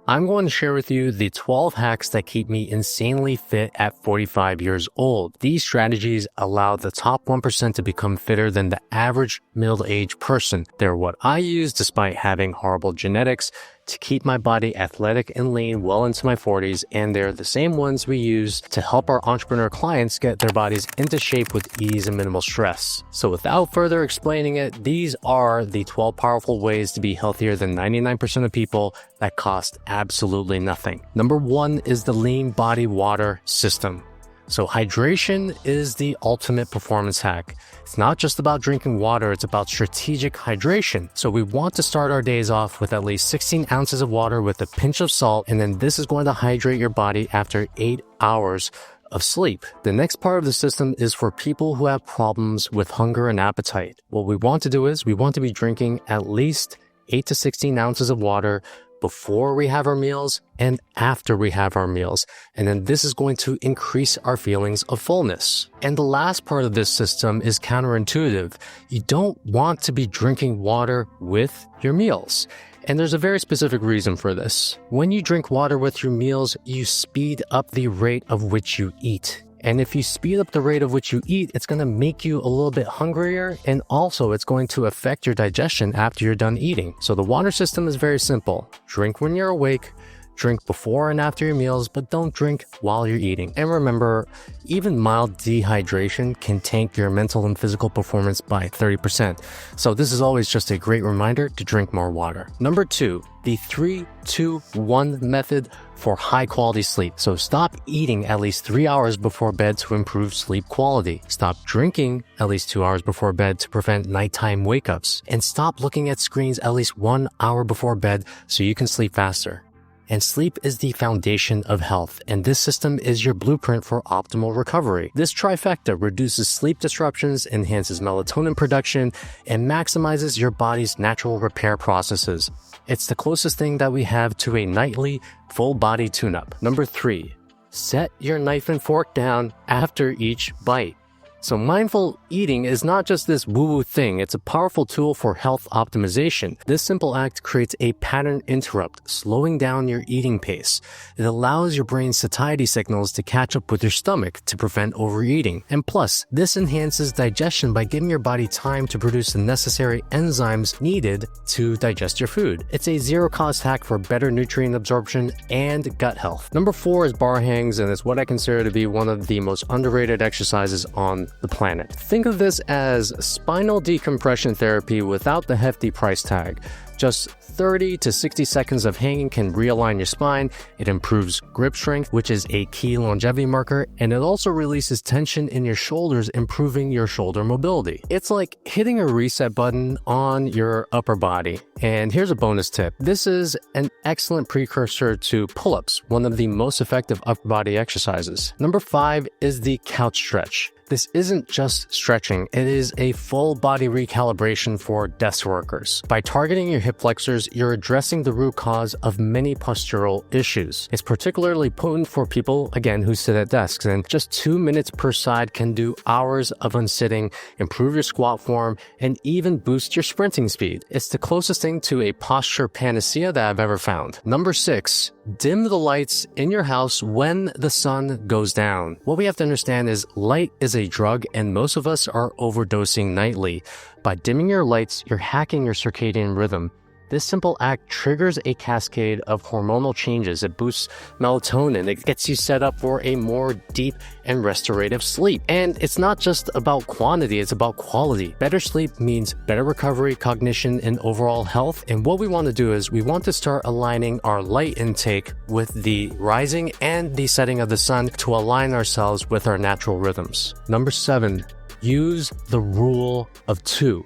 I'm going to share with you the 12 hacks that keep me insanely fit at 45 years old. These strategies allow the top 1% to become fitter than the average middle-aged person. They're what I use despite having horrible genetics to keep my body athletic and lean well into my 40s, and they're the same ones we use to help our entrepreneur clients get their bodies into shape with ease and minimal stress. So without further explaining it, these are the 12 powerful ways to be healthier than 99% of people that cost absolutely nothing. Number 1 is the lean body water system. So hydration is the ultimate performance hack. It's not just about drinking water, it's about strategic hydration. So we want to start our days off with at least 16 ounces of water with a pinch of salt, and then this is going to hydrate your body after 8 hours of sleep. The next part of the system is for people who have problems with hunger and appetite. What we want to do is we want to be drinking at least 8 to 16 ounces of water before we have our meals and after we have our meals. And then this is going to increase our feelings of fullness. And the last part of this system is counterintuitive. You don't want to be drinking water with your meals. And there's a very specific reason for this. When you drink water with your meals, you speed up the rate of which you eat. And if you speed up the rate of which you eat, it's going to make you a little bit hungrier, and also it's going to affect your digestion after you're done eating. So the water system is very simple. Drink when you're awake, drink before and after your meals, but don't drink while you're eating. And remember, even mild dehydration can tank your mental and physical performance by 30%. So this is always just a great reminder to drink more water. Number 2, the 3-2-1 method for high quality sleep. So stop eating at least 3 hours before bed to improve sleep quality. Stop drinking at least 2 hours before bed to prevent nighttime wake-ups. And stop looking at screens at least 1 hour before bed so you can sleep faster. And sleep is the foundation of health, and this system is your blueprint for optimal recovery. This trifecta reduces sleep disruptions, enhances melatonin production, and maximizes your body's natural repair processes. It's the closest thing that we have to a nightly full body tune-up. Number 3, set your knife and fork down after each bite. So mindful eating is not just this woo-woo thing, it's a powerful tool for health optimization. This simple act creates a pattern interrupt, slowing down your eating pace. It allows your brain's satiety signals to catch up with your stomach to prevent overeating. And plus, this enhances digestion by giving your body time to produce the necessary enzymes needed to digest your food. It's a zero-cost hack for better nutrient absorption and gut health. Number 4 is bar hangs, and it's what I consider to be one of the most underrated exercises on the planet. Think of this as spinal decompression therapy without the hefty price tag. Just 30 to 60 seconds of hanging can realign your spine. It improves grip strength, which is a key longevity marker, and it also releases tension in your shoulders, improving your shoulder mobility. It's like hitting a reset button on your upper body. And here's a bonus tip. This is an excellent precursor to pull-ups, one of the most effective upper body exercises. Number 5 is the couch stretch. This isn't just stretching, it is a full body recalibration for desk workers. By targeting your hip flexors, you're addressing the root cause of many postural issues. It's particularly potent for people, again, who sit at desks, and just 2 minutes per side can do hours of unsitting, improve your squat form, and even boost your sprinting speed. It's the closest thing to a posture panacea that I've ever found. Number 6, dim the lights in your house when the sun goes down. What we have to understand is light is a drug, and most of us are overdosing nightly. By dimming your lights, you're hacking your circadian rhythm. This simple act triggers a cascade of hormonal changes. It boosts melatonin. It gets you set up for a more deep and restorative sleep. And it's not just about quantity, it's about quality. Better sleep means better recovery, cognition, and overall health. And what we want to do is we want to start aligning our light intake with the rising and the setting of the sun to align ourselves with our natural rhythms. Number 7, use the rule of 2.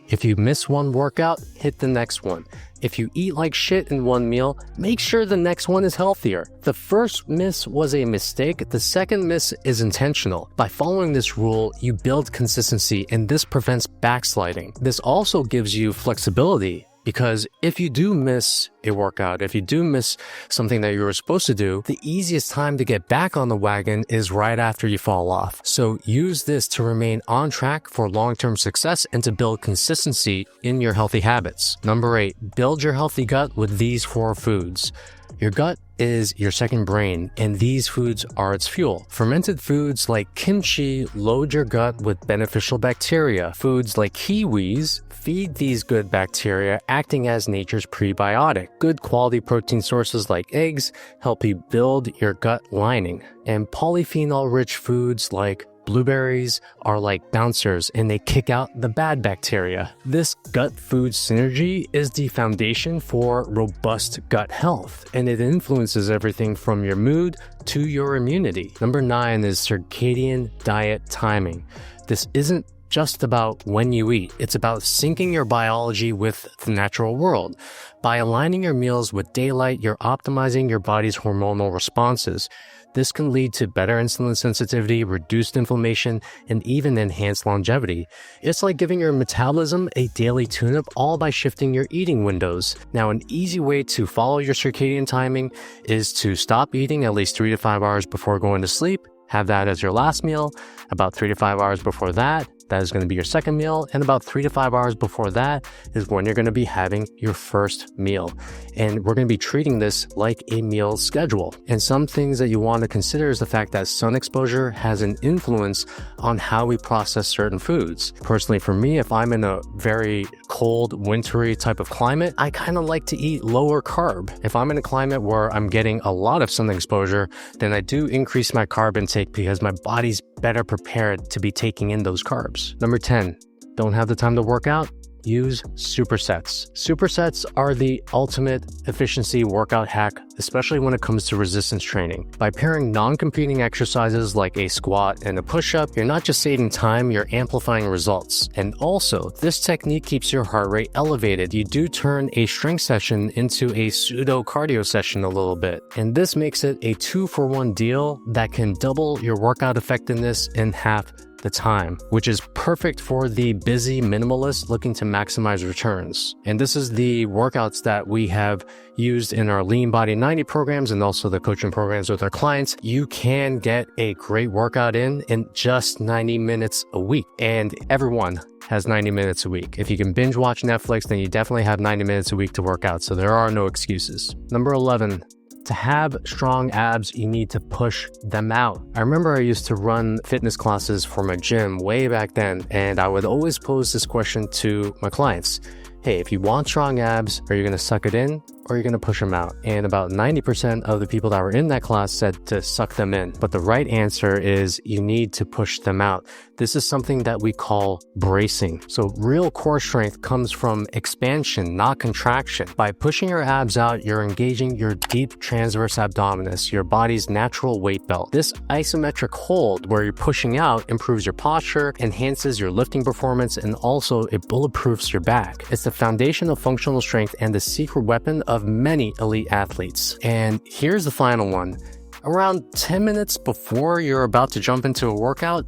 If you miss one workout, hit the next one. If you eat like shit in one meal, make sure the next one is healthier. The first miss was a mistake, the second miss is intentional. By following this rule, you build consistency, and this prevents backsliding. This also gives you flexibility. Because if you do miss a workout, if you do miss something that you were supposed to do, the easiest time to get back on the wagon is right after you fall off. So use this to remain on track for long-term success and to build consistency in your healthy habits. Number 8, build your healthy gut with these 4 foods. Your gut is your second brain, and these foods are its fuel. Fermented foods like kimchi load your gut with beneficial bacteria. Foods like kiwis feed these good bacteria, acting as nature's prebiotic. Good quality protein sources like eggs help you build your gut lining. And polyphenol-rich foods like blueberries are like bouncers, and they kick out the bad bacteria. This gut-food synergy is the foundation for robust gut health, and it influences everything from your mood to your immunity. Number 9 is circadian diet timing. This isn't just about when you eat. It's about syncing your biology with the natural world. By aligning your meals with daylight, you're optimizing your body's hormonal responses. This can lead to better insulin sensitivity, reduced inflammation, and even enhanced longevity. It's like giving your metabolism a daily tune-up, all by shifting your eating windows. Now, an easy way to follow your circadian timing is to stop eating at least 3 to 5 hours before going to sleep. Have that as your last meal. About 3 to 5 hours before that is going to be your second meal. And about 3 to 5 hours before that is when you're going to be having your first meal. And we're going to be treating this like a meal schedule. And some things that you want to consider is the fact that sun exposure has an influence on how we process certain foods. Personally, for me, if I'm in a very cold, wintry type of climate, I kind of like to eat lower carb. If I'm in a climate where I'm getting a lot of sun exposure, then I do increase my carb intake because my body's better prepared to be taking in those carbs. Number 10, don't have the time to work out? Use Supersets. Supersets are the ultimate efficiency workout hack, especially when it comes to resistance training. By pairing non-competing exercises like a squat and a push-up, you're not just saving time, you're amplifying results. And also, this technique keeps your heart rate elevated. You do turn a strength session into a pseudo cardio session a little bit. And this makes it a 2-for-1 deal that can double your workout effectiveness in half the time, which is perfect for the busy minimalist looking to maximize returns. And this is the workouts that we have used in our Lean Body 90 programs and also the coaching programs with our clients. You can get a great workout in just 90 minutes a week. And everyone has 90 minutes a week. If you can binge watch Netflix, then you definitely have 90 minutes a week to work out. So there are no excuses. Number 11, to have strong abs, you need to push them out. I remember I used to run fitness classes for my gym way back then, and I would always pose this question to my clients. Hey, if you want strong abs, are you going to suck it in or are you going to push them out? And about 90% of the people that were in that class said to suck them in. But the right answer is you need to push them out. This is something that we call bracing. So real core strength comes from expansion, not contraction. By pushing your abs out, you're engaging your deep transverse abdominis, your body's natural weight belt. This isometric hold where you're pushing out improves your posture, enhances your lifting performance, and also it bulletproofs your back. It's the foundation of functional strength and the secret weapon of many elite athletes. And here's the final one. Around 10 minutes before you're about to jump into a workout,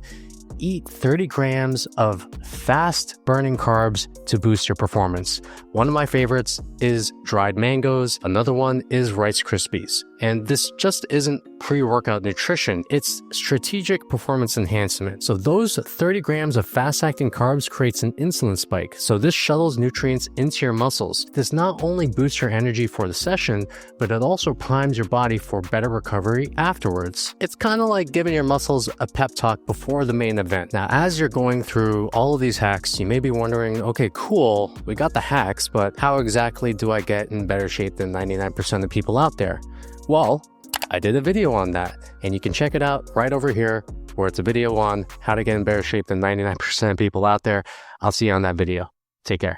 eat 30 grams of fast-burning carbs to boost your performance. One of my favorites is dried mangoes. Another one is Rice Krispies. And this just isn't pre-workout nutrition, it's strategic performance enhancement. So those 30 grams of fast-acting carbs creates an insulin spike. So this shuttles nutrients into your muscles. This not only boosts your energy for the session, but it also primes your body for better recovery afterwards. It's kind of like giving your muscles a pep talk before the main event. Now, as you're going through all of these hacks, you may be wondering, okay, cool, we got the hacks, but how exactly do I get in better shape than 99% of people out there? Well, I did a video on that, and you can check it out right over here where it's a video on how to get in better shape than 99% of people out there. I'll see you on that video. Take care.